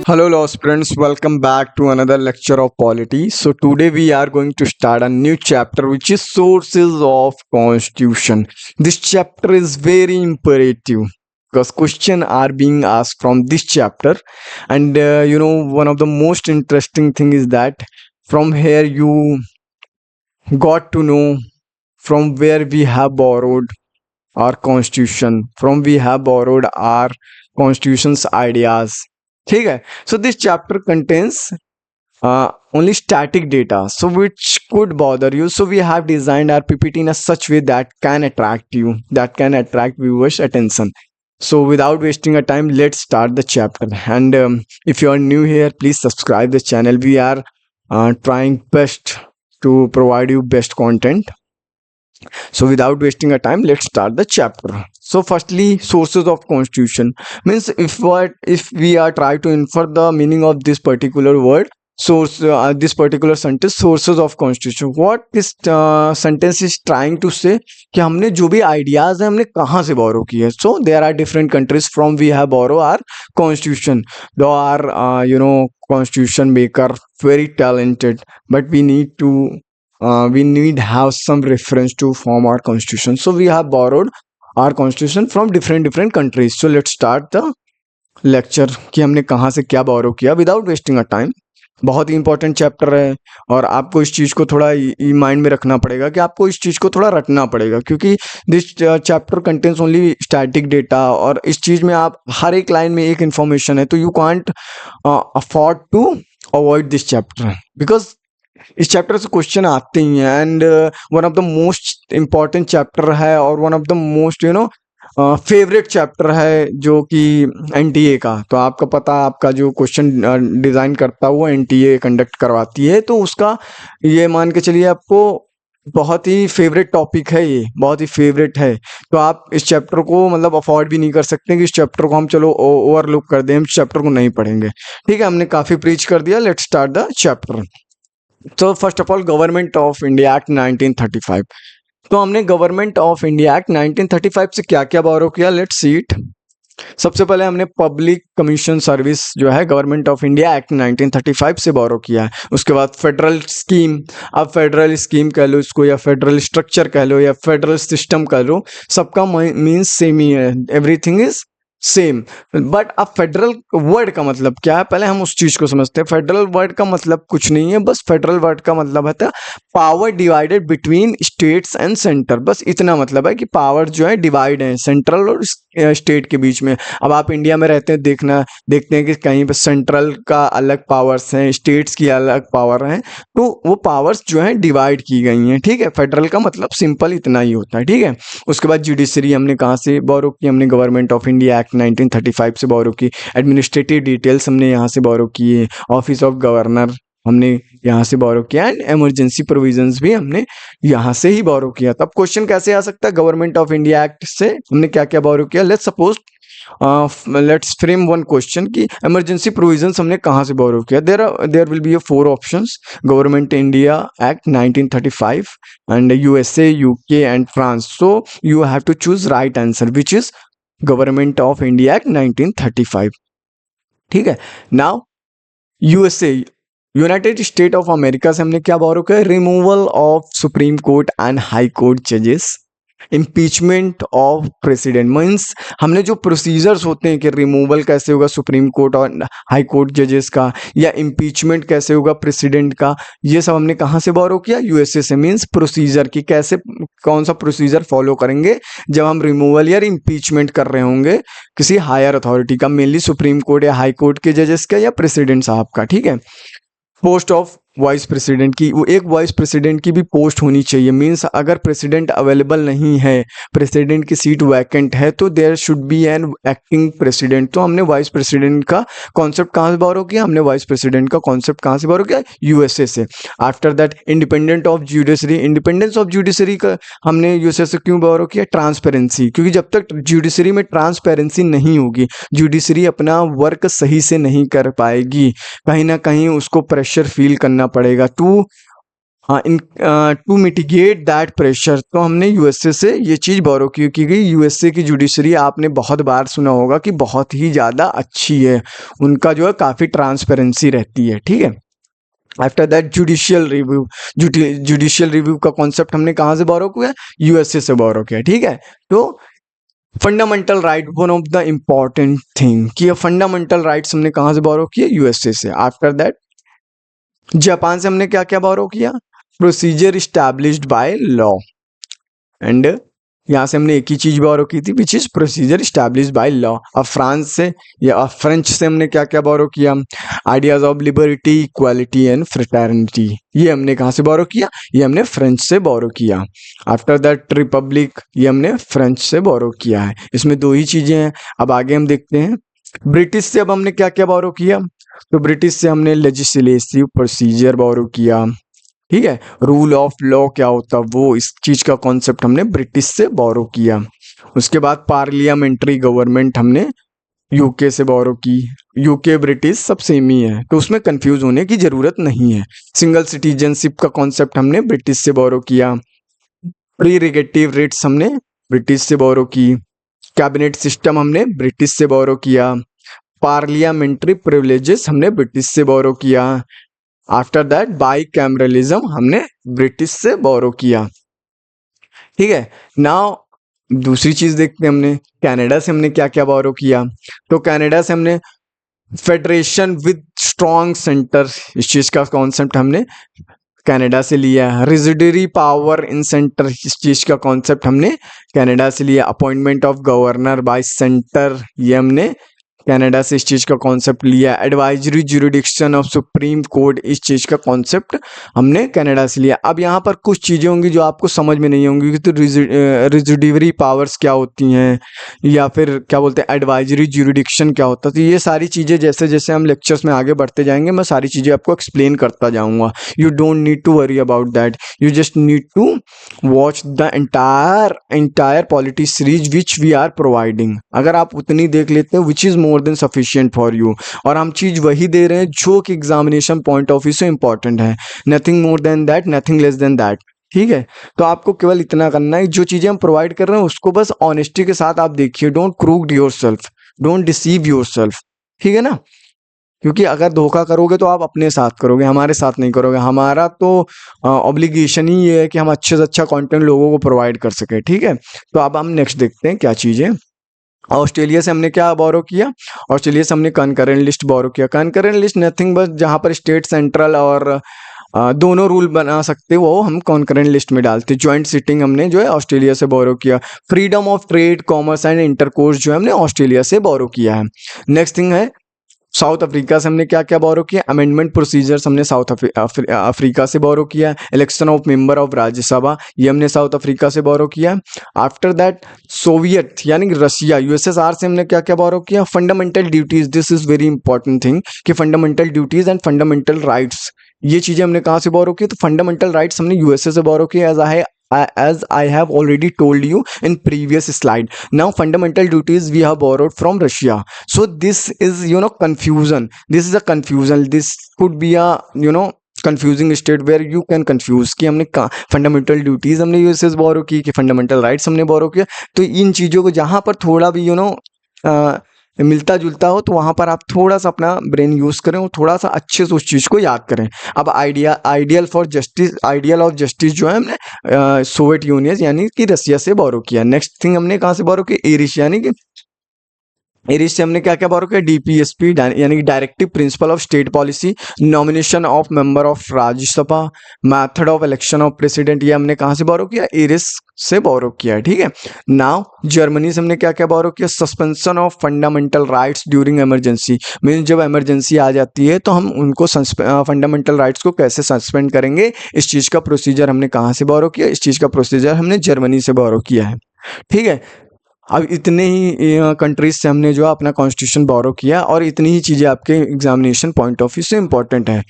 Hello, law students. Welcome back to another lecture of polity. So today we are going to start a new chapter, which is sources of constitution. This chapter is very imperative because questions are being asked from this chapter, and one of the most interesting thing is that from here you got to know from where we have borrowed our constitution, from we have borrowed our constitution's ideas. ठीक है. So this chapter contains only static data, so which could bother you. So we have designed our PPT in a such way that can attract you, that can attract viewers' attention. So without wasting a time, let's start the chapter. And if you are new here, please subscribe the channel. We are trying best to provide you best content. So without wasting a time, let's start the chapter. So firstly, sources of constitution means if we are trying to infer the meaning of this particular word, source, this particular sentence, sources of constitution, what this sentence is trying to say कि हमने जो भी ideas है हमने कहाँ से borrow किए. So there are different countries from we have borrow our constitution. Though our constitution maker very talented, but we need have some reference to form our constitution. So we have borrowed our constitution from different countries. So let's start the lecture कि हमने कहाँ से क्या borrow किया without wasting a time. बहुत ही important chapter है और आपको इस चीज़ को थोड़ा माइंड में रखना पड़ेगा कि आपको इस चीज़ को थोड़ा रटना पड़ेगा, क्योंकि this chapter contains only static data और इस चीज़ में आप हर एक लाइन में एक इन्फॉर्मेशन है, तो you can't afford to avoid this chapter because इस चैप्टर से क्वेश्चन आते ही हैं. And one of the most important chapter है और one of the most favourite chapter है जो कि एनटीए का. तो आपका पता, आपका जो क्वेश्चन डिज़ाइन करता है वो एनटीए कंडक्ट करवाती है, तो उसका ये मान के चलिए आपको बहुत ही फेवरेट टॉपिक है, ये बहुत ही फेवरेट है. तो आप इस चैप्टर को मतलब अफोर्ड भी नहीं कर सकते कि इस चैप्टर को हम चलो ओवरलुक कर दें, हम इस चैप्टर को नहीं पढ़ेंगे. ठीक है, हमने काफ़ी प्रीच कर दिया. Let's start the chapter. तो first of all government of India act 1935. तो हमने गवर्नमेंट ऑफ इंडिया एक्ट 1935 से क्या क्या बोरो किया, लेट्स सी इट. सबसे पहले हमने पब्लिक कमीशन सर्विस जो है गवर्नमेंट ऑफ इंडिया एक्ट 1935 से बोरो किया है. उसके बाद फेडरल स्कीम, अब फेडरल स्कीम कह लो इसको या फेडरल स्ट्रक्चर कह लो या फेडरल सिस्टम कह लो, सबका मीन्स सेम ही है, एवरीथिंग इज सेम. बट अब फेडरल वर्ड का मतलब क्या है, पहले हम उस चीज को समझते हैं. फेडरल वर्ड का मतलब कुछ नहीं है, बस फेडरल वर्ड का मतलब है power divided between states and centre. बस इतना मतलब है कि पावर जो है डिवाइड है सेंट्रल और स्टेट के बीच में. अब आप इंडिया में रहते हैं, देखते हैं कि कहीं पर सेंट्रल का अलग पावर्स हैं, स्टेट्स की अलग पावर हैं, तो वो पावर्स जो है डिवाइड की गई हैं. ठीक है, फेडरल का मतलब सिंपल इतना ही होता है. ठीक है, उसके बाद जुडिशरी हमने कहाँ से बोरो की, हमने गवर्नमेंट ऑफ इंडिया एक्ट 1935 से बोरो की. एडमिनिस्ट्रेटिव डिटेल्स हमने यहाँ से बोरो किए. ऑफिस ऑफ गवर्नर हमने यहाँ से बोरो किया. एंड इमरजेंसी प्रोविजंस भी हमने यहाँ से ही बोरो किया. तब क्वेश्चन कैसे आ सकता है, गवर्नमेंट ऑफ इंडिया एक्ट से हमने क्या क्या बोरो किया. Let's suppose let's frame one question कि इमरजेंसी प्रोविजंस हमने कहाँ से बोरो किया. There will be 4 options, government India act 1935 and USA, UK and France. So you have to choose right answer which is government of India act 1935. ठीक है, नाउ USA, United State of America से हमने क्या borrow किया, removal of supreme court and high court जजेस, impeachment of president. Means हमने जो प्रोसीजर्स होते हैं कि रिमूवल कैसे होगा सुप्रीम कोर्ट और हाई कोर्ट जजेस का, या इम्पीचमेंट कैसे होगा प्रेसिडेंट का, ये सब हमने कहाँ से बोरो किया, यूएसए से. मीन्स प्रोसीजर की कैसे, कौन सा प्रोसीजर फॉलो करेंगे जब हम रिमूवल या इम्पीचमेंट कर रहे होंगे किसी हायर अथॉरिटी का, मेनली सुप्रीम कोर्ट या हाई कोर्ट के जजेस का या प्रेसिडेंट साहब का. ठीक है, पोस्ट ऑफ वाइस प्रेसिडेंट की, वो एक वाइस प्रेसिडेंट की भी पोस्ट होनी चाहिए. मींस अगर प्रेसिडेंट अवेलेबल नहीं है, प्रेसिडेंट की सीट वैकेंट है, तो there should be an acting president. तो हमने वाइस प्रेसिडेंट का कॉन्सेप्ट कहाँ से बोरो किया, हमने वाइस प्रेसिडेंट का कॉन्सेप्ट कहाँ से बोरो किया, यूएसए से. After that independent of judiciary, independence of judiciary का हमने यूएसए से क्यों बोरो किया, ट्रांसपेरेंसी. क्योंकि जब तक जुडिशरी में ट्रांसपेरेंसी नहीं होगी, जुडिशरी अपना वर्क सही से नहीं कर पाएगी, कहीं ना कहीं उसको प्रेशर फील करना पड़ेगा टू हाँ, इन टू मिटिगेट दैट प्रेशर, तो हमने यूएसए से ये चीज़ बोरो की गई। यूएसए की जुडिशरी आपने बहुत बार सुना होगा कि बहुत ही ज़्यादा अच्छी है, उनका जो है काफ़ी ट्रांसपेरेंसी रहती है, ठीक है। After that judicial review, judicial review का कॉन्सेप्ट हमने कहाँ से बोरो किया? यूएसए से बोरो किया, ठीक है। तो fundamental right, one of the important thing कि ये फंडामेंटल राइट्स हमने कहाँ से बोरो किए? यूएसए से। आफ्टर दैट जापान से हमने क्या क्या बोरो किया? Procedure established by law, and यहाँ से हमने एक ही चीज बोरो की थी which is procedure established by law. अब फ्रांस से या फ्रेंच से हमने क्या क्या बोरो किया? Ideas of liberty, equality and fraternity, ये हमने कहाँ से बोरो किया? ये हमने फ्रेंच से बोरो किया। आफ्टर दैट रिपब्लिक, ये हमने फ्रेंच से बोरो किया है। इसमें दो ही चीजें हैं। अब आगे हम देखते हैं ब्रिटिश से। अब हमने क्या क्या बोरो किया? तो ब्रिटिश से हमने लेजिस्लेटिव प्रोसीजर बोरो किया, ठीक है। रूल ऑफ लॉ क्या होता, वो इस चीज का कॉन्सेप्ट हमने ब्रिटिश से बोरो किया। उसके बाद पार्लियामेंट्री गवर्नमेंट हमने यूके से बोरो की। यूके ब्रिटिश सब सेम ही है, तो उसमें कंफ्यूज होने की जरूरत नहीं है। सिंगल सिटीजनशिप का कॉन्सेप्ट हमने ब्रिटिश से बोरो किया। प्रीरिगेटिव रेट्स हमने ब्रिटिश से बोरो की। कैबिनेट सिस्टम हमने ब्रिटिश से बोरो किया। पार्लियामेंट्री प्रिविलेजेस हमने ब्रिटिश से बोरो किया। आफ्टर दैट बाई कैमरलिज्म हमने ब्रिटिश से बोरो किया, ठीक है। नाउ दूसरी चीज देखते हैं, हमने कनाडा से हमने क्या क्या बोरो किया? तो कनाडा से हमने फेडरेशन विद स्ट्रॉन्ग सेंटर, इस चीज का कॉन्सेप्ट हमने कनाडा से लिया है। रेजिडरी पावर इन सेंटर, इस चीज का कॉन्सेप्ट हमने कनाडा से लिया। Appointment of governor bye centre, ये हमने कनाडा से इस चीज का कॉन्सेप्ट लिया। Advisory jurisdiction of supreme court, इस चीज का कॉन्सेप्ट हमने कनाडा से लिया। अब यहाँ पर कुछ चीजें होंगी जो आपको समझ में नहीं होंगी, तो रेजिडरी पावर्स क्या होती हैं, या फिर क्या बोलते हैं एडवाइजरी जुरिडिक्शन क्या होता है। तो ये सारी चीजें जैसे जैसे हम लेक्चर्स में आगे बढ़ते जाएंगे, मैं सारी चीजें आपको एक्सप्लेन करता जाऊंगा। You don't need to worry about that, you just need to watch the entire polity series which we are providing. अगर आप उतनी देख लेते हैं which is more than sufficient for you, और हम चीज वही दे रहे हैं जो कि एग्जामिनेशन पॉइंट ऑफ व्यू से इंपॉर्टेंट है। Nothing more than that, nothing less than that, ठीक है। तो आपको केवल इतना करना है, जो चीजें हम प्रोवाइड कर रहे हैं उसको बस ऑनेस्टी के साथ आप देखिए। Don't crude your self, don't deceive your self, ठीक है ना। क्योंकि अगर धोखा करोगे तो आप अपने साथ करोगे, हमारे साथ नहीं करोगे। हमारा तो ऑब्लिगेशन ही ये है कि हम अच्छे से अच्छा कंटेंट लोगों को प्रोवाइड कर सके, ठीक है। तो अब हम नेक्स्ट देखते हैं क्या चीज़ है। ऑस्ट्रेलिया से हमने क्या बोरो किया? ऑस्ट्रेलिया से हमने कनकरेंट लिस्ट बोरो किया। कनकरेंट लिस्ट नथिंग बस जहाँ पर स्टेट सेंट्रल और दोनों रूल बना सकते वो हम कॉन्करेंट लिस्ट में डालते। ज्वाइंट सिटिंग हमने जो है ऑस्ट्रेलिया से बोरो किया। Freedom of trade, commerce and intercourse जो है हमने ऑस्ट्रेलिया से बोरो किया है। नेक्स्ट थिंग है साउथ अफ्रीका से हमने क्या क्या बोरो किया? अमेंडमेंट प्रोसीजर्स हमने साउथ अफ्रीका से बोरो किया। Election of member of Rajya Sabha, ये हमने साउथ अफ्रीका से बोरो किया। आफ्टर दैट सोवियत यानी कि रशिया, यूएसएसआर से हमने क्या क्या बोरो किया? Fundamental duties, this is very important thing कि fundamental duties and fundamental rights, ये चीजें हमने कहाँ से बोरो की? तो फंडामेंटल राइट्स हमने यूएसए से बोरो किया, as I have already told you in previous slide. Now fundamental duties we have borrowed from Russia. So this is confusion. This is a confusion. This could be a confusing state where you can confuse कि हमने fundamental duties हमने USA से बोरो की कि fundamental rights हमने बोरो किया। तो इन चीज़ों को जहाँ पर थोड़ा भी मिलता जुलता हो तो वहाँ पर आप थोड़ा सा अपना ब्रेन यूज़ करें और थोड़ा सा अच्छे से उस चीज़ को याद करें। अब आइडियल ऑफ जस्टिस जो है हमने सोवियत यूनियन यानी कि रसिया से बोरो किया। नेक्स्ट थिंग हमने कहाँ से बोरो किया? एरिश यानी कि एरिश से हमने क्या क्या बोरो किया? डीपीएसपी यानी कि directive principle of state policy, nomination of member of Rajya Sabha, method of election of president, ये हमने कहाँ से बोरो किया? एरिश से बोरो किया है, ठीक है। नाउ जर्मनी से हमने क्या क्या बोरो किया? Suspension of fundamental rights during emergency, mean जब इमरजेंसी आ जाती है तो हम उनको फंडामेंटल राइट्स को कैसे सस्पेंड करेंगे, इस चीज़ का प्रोसीजर हमने कहाँ से बोरो किया? इस चीज़ का प्रोसीजर हमने जर्मनी से बोरो किया है, ठीक है। अब इतने ही कंट्रीज से हमने जो अपना कॉन्स्टिट्यूशन बोरो किया और इतनी ही चीज़ें आपके एग्जामिनेशन पॉइंट ऑफ व्यू से इंपॉर्टेंट है।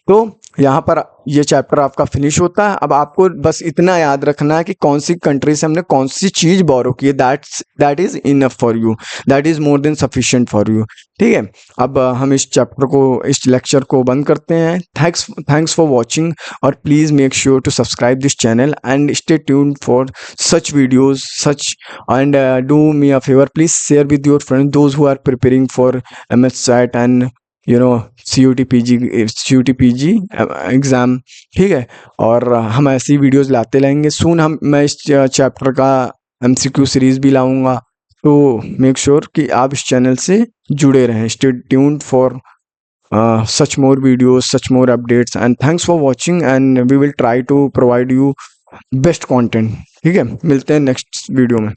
तो यहाँ पर ये चैप्टर आपका फिनिश होता है। अब आपको बस इतना याद रखना है कि कौन सी कंट्री से हमने कौन सी चीज बोरो की है, that is enough for you, that is more than sufficient for you. ठीक है, अब हम इस चैप्टर को, इस लेक्चर को बंद करते हैं। थैंक्स फॉर वॉचिंग, और please make sure to subscribe this channel and stay tuned for such videos, such, and do me a favor, please share with your friends, those who are preparing for MSCAT and CUT PG exam. ठीक है, और हम ऐसी videos लाते रहेंगे। सून मैं इस chapter का MCQ series भी लाऊंगा, तो मेक श्योर कि आप इस चैनल से जुड़े रहें। Stay tuned for such more videos, such more updates, and thanks for watching, and we will try to provide you best content. ठीक है, मिलते हैं नेक्स्ट वीडियो में।